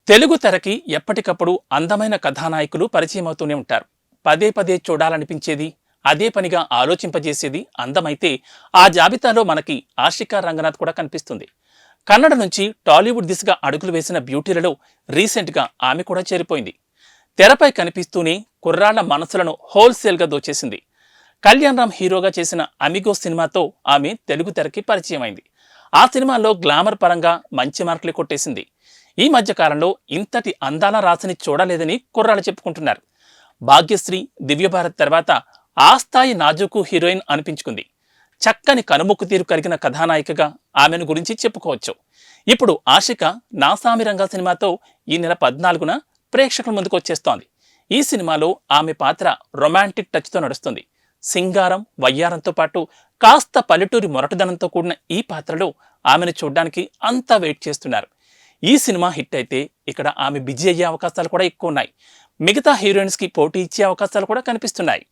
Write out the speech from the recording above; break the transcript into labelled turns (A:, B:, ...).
A: తెలుగు తెరకి ఎప్పటికప్పుడు అందమైన కథానాయకులు పరిచయం అవుతూనే ఉంటారు. పదే పదే చూడాలనిపించేది, అదే పనిగా ఆలోచింపజేసేది అందమైతే ఆ జాబితాలో మనకి ఆషికా రంగనాథ్ కూడా కనిపిస్తుంది. కన్నడ నుంచి టాలీవుడ్ దిశగా అడుగులు వేసిన బ్యూటీలలో రీసెంట్గా ఆమె కూడా చేరిపోయింది. తెరపై కనిపిస్తూనే కుర్రాళ్ల మనసులను హోల్సేల్గా దోచేసింది. కళ్యాణ్ రామ్ హీరోగా చేసిన అమిగో సినిమాతో ఆమె తెలుగు తెరకి పరిచయం అయింది. ఆ సినిమాలో గ్లామర్ పరంగా మంచి మార్కులు కొట్టేసింది. ఈ మధ్య కాలంలో ఇంతటి అందాల రాశిని చూడలేదని కుర్రాళ్ళు చెప్పుకుంటున్నారు. భాగ్యశ్రీ, దివ్యభారత్ తర్వాత ఆ స్థాయి నాజూకు హీరోయిన్ అనిపించుకుంది. చక్కని కనుముక్కు తీరు కలిగిన కథానాయికగా ఆమెను గురించి చెప్పుకోవచ్చు. ఇప్పుడు ఆషిక నాసామిరంగా సినిమాతో ఈ నెల 14న ప్రేక్షకుల ముందుకు వచ్చేస్తోంది. ఈ సినిమాలో ఆమె పాత్ర రొమాంటిక్ టచ్తో నడుస్తుంది. సింగారం, వయ్యారంతో పాటు కాస్త పల్లెటూరి మొరటుదనంతో కూడిన ఈ పాత్రలో ఆమెను చూడ్డానికి అంతా వెయిట్ చేస్తున్నారు. ఈ సినిమా హిట్ అయితే ఇక్కడ ఆమె బిజీ అయ్యే అవకాశాలు కూడా ఎక్కువ ఉన్నాయి. మిగతా హీరోయిన్స్ కి పోటీ ఇచ్చే అవకాశాలు కూడా కనిపిస్తున్నాయి.